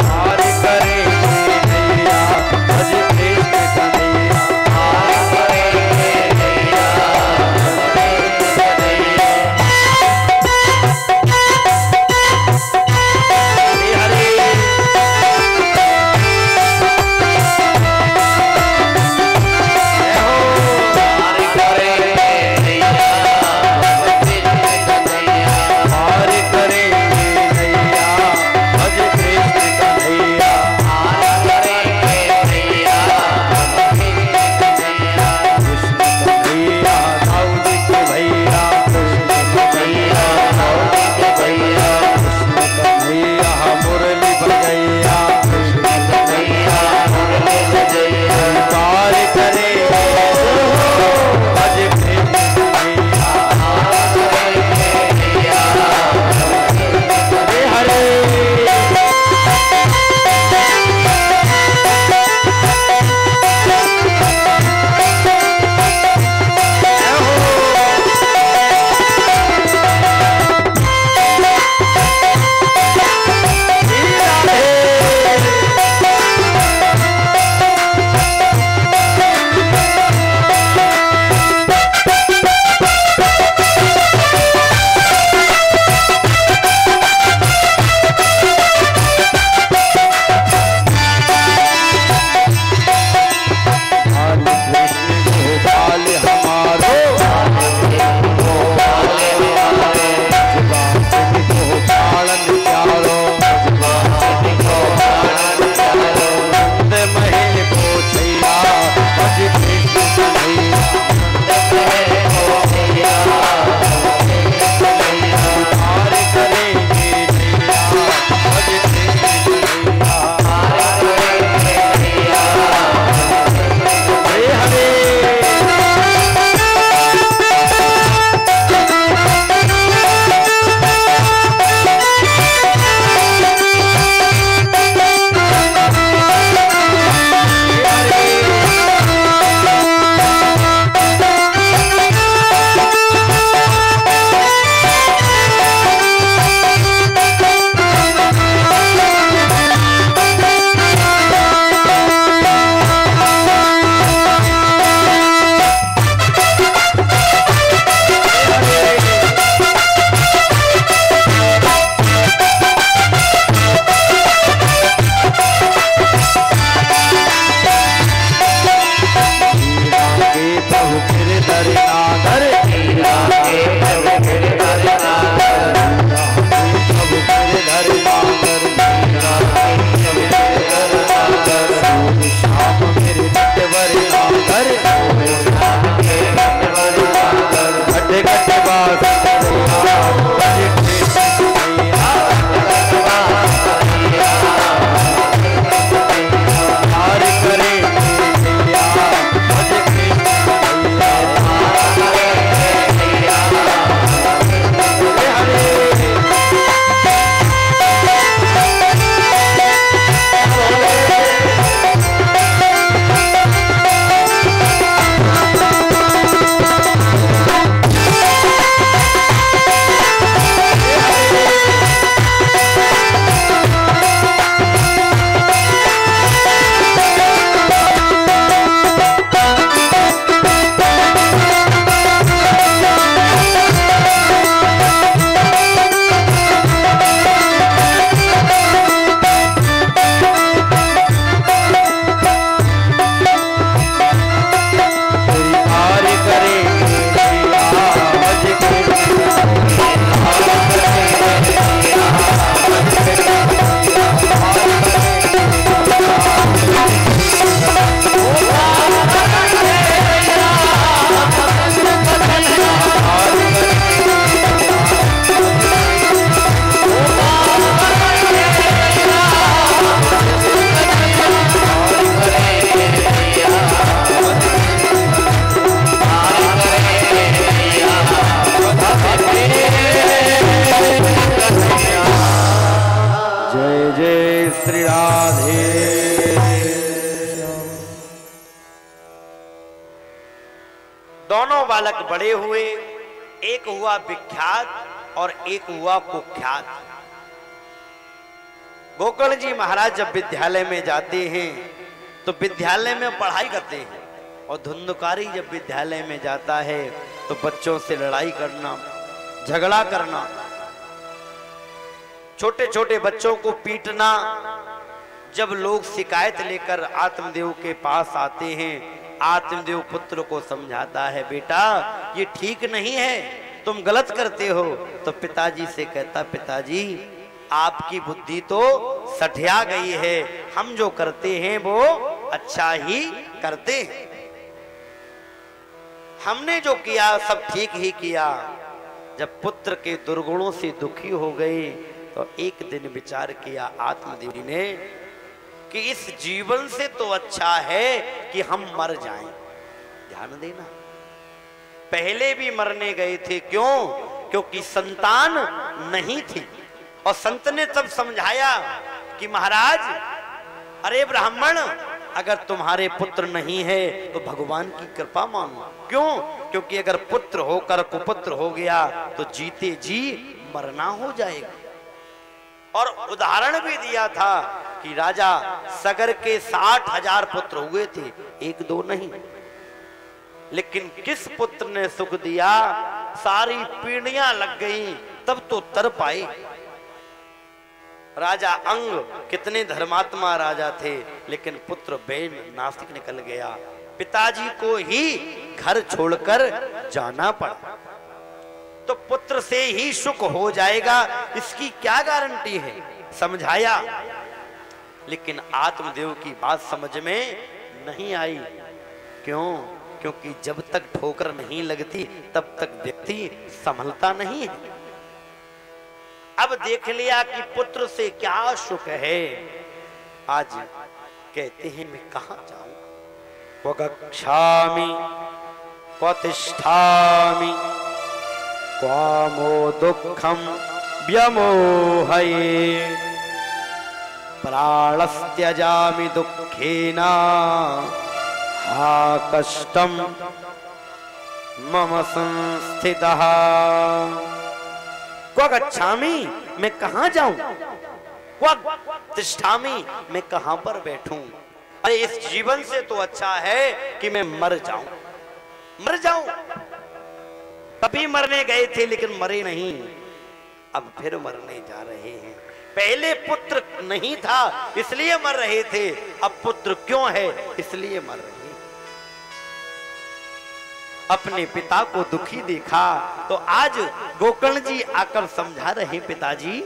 पार करेंगे नैया भज कृष्ण कन्हैया, पार करेंगे नैया श्री राधे। दोनों बालक बड़े हुए, एक हुआ विख्यात और एक हुआ कुख्यात। गोकर्ण जी महाराज जब विद्यालय में जाते हैं तो विद्यालय में पढ़ाई करते हैं, और धुंधकारी जब विद्यालय में जाता है तो बच्चों से लड़ाई करना, झगड़ा करना, छोटे छोटे बच्चों को पीटना। जब लोग शिकायत लेकर आत्मदेव के पास आते हैं, आत्मदेव पुत्र को समझाता है, बेटा ये ठीक नहीं है, तुम गलत करते हो। तो पिताजी से कहता, पिताजी आपकी बुद्धि तो सठिया गई है, हम जो करते हैं वो अच्छा ही करते हैं, हमने जो किया सब ठीक ही किया। जब पुत्र के दुर्गुणों से दुखी हो गए तो एक दिन विचार किया आत्मदेव ने कि इस जीवन से तो अच्छा है कि हम मर जाएं। ध्यान देना, पहले भी मरने गए थे, क्यों? क्योंकि संतान नहीं थी, और संत ने तब समझाया कि महाराज, अरे ब्राह्मण, अगर तुम्हारे पुत्र नहीं है तो भगवान की कृपा मानो। क्यों? क्योंकि अगर पुत्र होकर कुपुत्र हो गया तो जीते जी मरना हो जाएगा। और उदाहरण भी दिया था कि राजा सगर के 60,000 पुत्र हुए थे, एक दो नहीं, लेकिन किस पुत्र ने सुख दिया, सारी पीढ़ियां लग गई तब तो तर पाए। राजा अंग कितने धर्मात्मा राजा थे, लेकिन पुत्र बेन नास्तिक निकल गया, पिताजी को ही घर छोड़कर जाना पड़ा। तो पुत्र से ही सुख हो जाएगा, इसकी क्या गारंटी है? समझाया, लेकिन आत्मदेव की बात समझ में नहीं आई। क्यों? क्योंकि जब तक ठोकर नहीं लगती तब तक व्यक्ति संभलता नहीं है। अब देख लिया कि पुत्र से क्या सुख है, आज कहते हैं मैं कहां जाऊं? क्व गच्छामि क्व तिष्ठामि क्वामो दुःखं व्यमोहये, प्राणस्त्यजामि दुःखेन हा कष्टं मम संस्थितः। क्व गच्छामि, मैं कहां जाऊं? क्व तिष्ठामि, मैं कहां पर बैठूं? अरे इस जीवन से तो अच्छा है कि मैं मर जाऊं, मर जाऊं। तभी मरने गए थे लेकिन मरे नहीं, अब फिर मरने जा रहे हैं। पहले पुत्र नहीं था इसलिए मर रहे थे, अब पुत्र क्यों है इसलिए मर रहे हैं। अपने पिता को दुखी देखा तो आज गोकर्ण जी आकर समझा रहे, पिताजी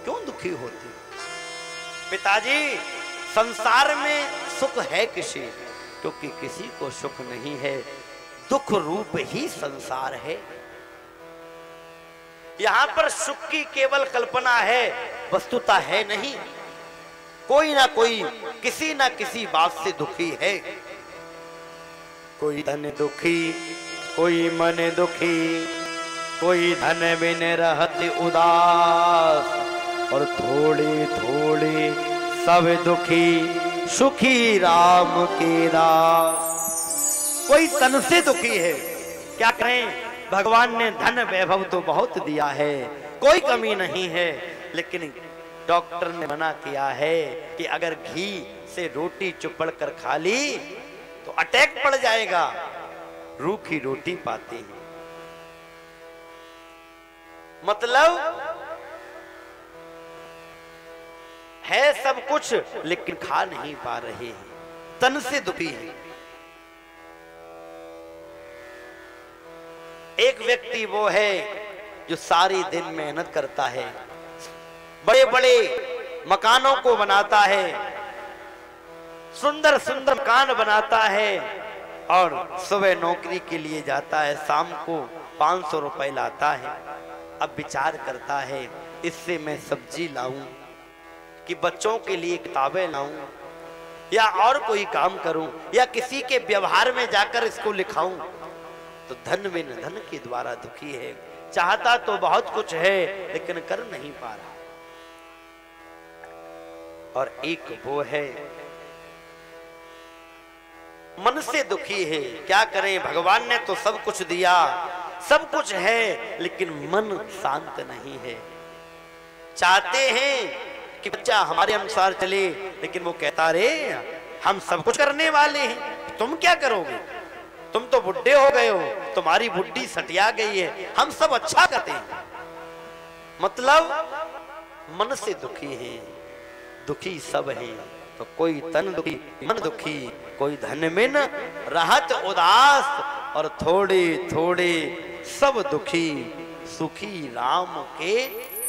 क्यों दुखी होते? पिताजी संसार में सुख है किसी? क्योंकि किसी को सुख नहीं है, दुख रूप ही संसार है। यहां पर सुख की केवल कल्पना है, वस्तुता है नहीं। कोई ना कोई किसी ना किसी बात से दुखी है। कोई धन दुखी, कोई मन दुखी, कोई धन बिन रहते उदास, और थोड़े थोड़े सब दुखी, सुखी राम के दास। कोई तन से दुखी है, क्या करें? भगवान ने धन वैभव तो बहुत दिया है, कोई कमी नहीं है, लेकिन डॉक्टर ने मना किया है कि अगर घी से रोटी चुपड़ कर खा ली तो अटैक पड़ जाएगा। रूखी रोटी पाते हैं, मतलब है सब कुछ लेकिन खा नहीं पा रहे हैं, तन से दुखी है। एक व्यक्ति वो है जो सारी दिन मेहनत करता है, बड़े बड़े मकानों को बनाता है, सुंदर सुंदर मकान बनाता है, और सुबह नौकरी के लिए जाता है, शाम को 500 रुपए लाता है। अब विचार करता है इससे मैं सब्जी लाऊं कि बच्चों के लिए किताबें लाऊं, या और कोई काम करूं, या किसी के व्यवहार में जाकर इसको लिखाऊं। तो धन बिन धन के द्वारा दुखी है, चाहता तो बहुत कुछ है लेकिन कर नहीं पा रहा। और एक वो है मन से दुखी है। क्या करें, भगवान ने तो सब कुछ दिया, सब कुछ है, लेकिन मन शांत नहीं है। चाहते हैं कि बच्चा हमारे अनुसार चले, लेकिन वो कहता रे हम सब कुछ करने वाले हैं, तुम क्या करोगे, तुम तो बुढ़े हो गए हो, तुम्हारी बुद्धि सटिया गई है, हम सब अच्छा करते हैं। मतलब मन से दुखी है, दुखी सब हैं। तो कोई तन दुखी, मन दुखी, कोई धन में न रहत उदास, और थोड़े थोड़े सब दुखी, सुखी राम के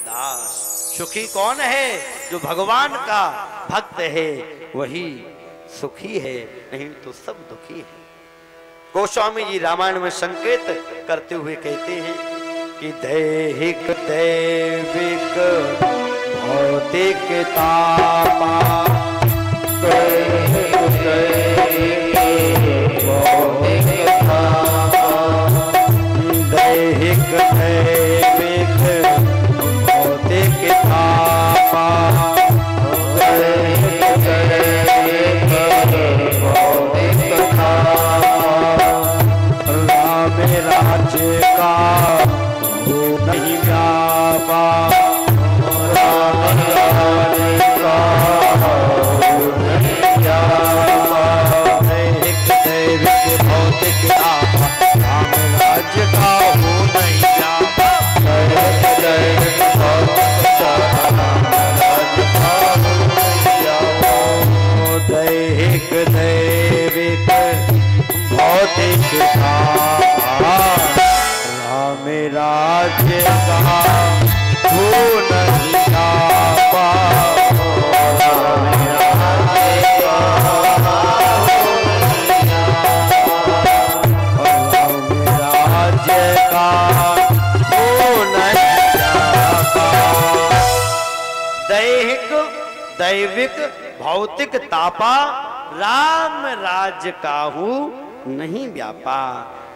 दास। सुखी कौन है? जो भगवान का भक्त है, वही सुखी है, नहीं तो सब दुखी है। गोस्वामी जी रामायण में संकेत करते हुए कहते हैं कि दैहिक दैविक भौतिक तापा, दैहिक दैविक भौतिक तापा, दैहिक दैविक भौतिक तापा, दैहिक दैविक भौतिक तापा, राम राज्य का वो नहीं व्यापा, राम राज्य का वो नहीं व्यापा, दैहिक दैविक भौतिक तापा, राम राज्य का वो नहीं व्यापा, दैहिक दैविक भौतिक तापा, राम राज्य का वो नहीं व्यापा, दैहिक दैविक भौतिक तापा, राम राज्य का वो नहीं व्यापा, राम राज्य का वो नहीं व्यापा, राम राज्य का वो नहीं व्यापा। दैहिक दैविक भौतिक तापा, राम राज्य काहू नहीं व्यापा।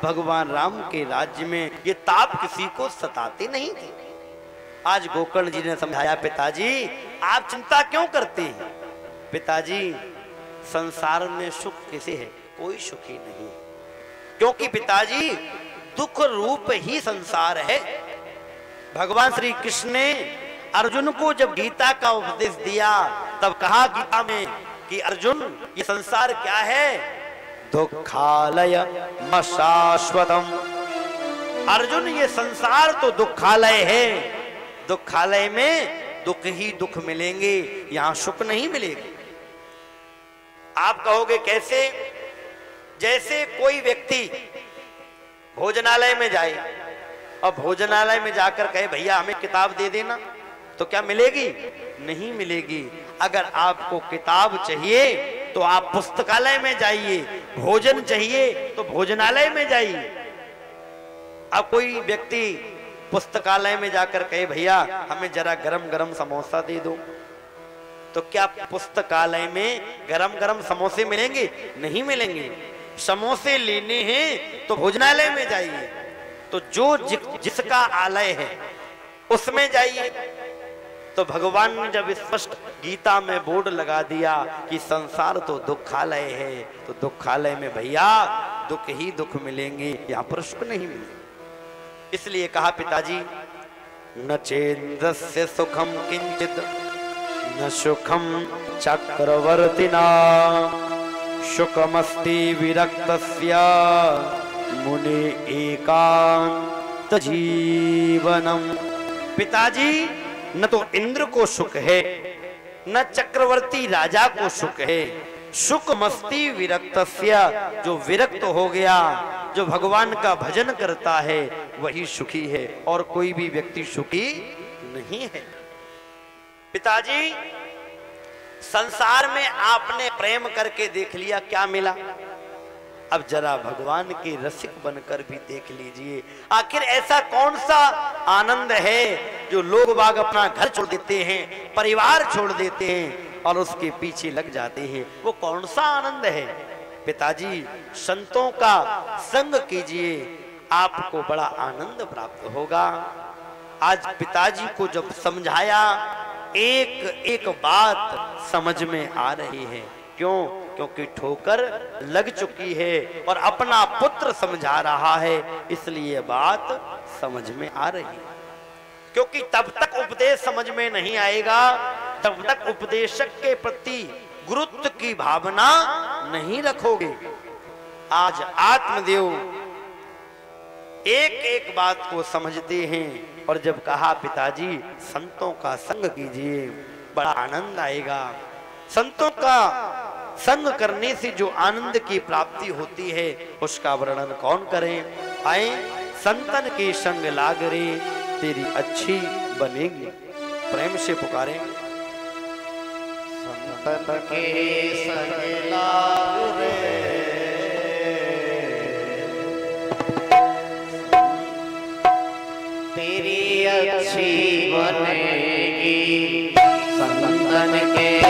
भगवान राम के राज्य में ये ताप किसी को सताते नहीं थे। आज गोकर्ण जी ने समझाया, पिताजी आप चिंता क्यों करते हैं? पिताजी संसार में सुख किसे है? कोई सुखी नहीं, क्योंकि पिताजी दुख रूप ही संसार है। भगवान श्री कृष्ण ने अर्जुन को जब गीता का उपदेश दिया, तब कहा गीता में कि अर्जुन ये संसार क्या है? दुखालय शाश्वतम। अर्जुन ये संसार तो दुखालय है, दुखालय में दुख ही दुख मिलेंगे, यहां सुख नहीं मिलेगा। आप कहोगे कैसे? जैसे कोई व्यक्ति भोजनालय में जाए और भोजनालय में जाकर कहे भैया हमें किताब दे देना, तो क्या मिलेगी? नहीं मिलेगी। अगर आपको किताब चाहिए तो आप पुस्तकालय में जाइए, भोजन चाहिए तो भोजनालय में जाइए। अब कोई व्यक्ति पुस्तकालय में जाकर कहे भैया हमें जरा गरम गरम समोसा दे दो, तो क्या पुस्तकालय में गरम गरम समोसे मिलेंगे? नहीं मिलेंगे। समोसे लेने हैं तो भोजनालय में जाइए। तो जो जिसका आलय है उसमें जाइए। तो भगवान ने जब स्पष्ट गीता में बोर्ड लगा दिया कि संसार तो दुखालय है, तो दुखालय में भैया दुख ही दुख मिलेंगे, यहाँ पर सुख नहीं मिलेंगे। इसलिए कहा पिताजी न चेन्द्रस्य सुखम किंचित न सुखम चक्रवर्तिना, सुखमस्ति विरक्तस्य मुनि एकांत जीवनम। पिताजी न तो इंद्र को सुख है, न चक्रवर्ती राजा को सुख है। सुख मस्ती विरक्तस्य, जो विरक्त हो गया, जो भगवान का भजन करता है वही सुखी है, और कोई भी व्यक्ति सुखी नहीं है। पिताजी संसार में आपने प्रेम करके देख लिया, क्या मिला? अब जरा भगवान के रसिक बनकर भी देख लीजिए, आखिर ऐसा कौन सा आनंद है जो लोग बाग अपना घर छोड़ देते हैं, परिवार छोड़ देते हैं और उसके पीछे लग जाते हैं? वो कौन सा आनंद है? पिताजी संतों का संग कीजिए, आपको बड़ा आनंद प्राप्त होगा। आज पिताजी को जब समझाया एक एक बात समझ में आ रही है। क्यों? क्योंकि ठोकर लग चुकी है और अपना पुत्र समझा रहा है, इसलिए बात समझ में आ रही है। क्योंकि तब तक उपदेश समझ में नहीं आएगा, तब तक उपदेशक के प्रति गुरुत्व की भावना नहीं रखोगे। आज आत्मदेव एक एक बात को समझते हैं और जब कहा पिताजी संतों का संग कीजिए, बड़ा आनंद आएगा। संतों का संग करने से जो आनंद की प्राप्ति होती है उसका वर्णन कौन करें। आए संतन के संग लाग रे तेरी अच्छी बनेगी। प्रेम से पुकारें। संतन के संग लाग रे तेरी अच्छी बनेगी। संतन के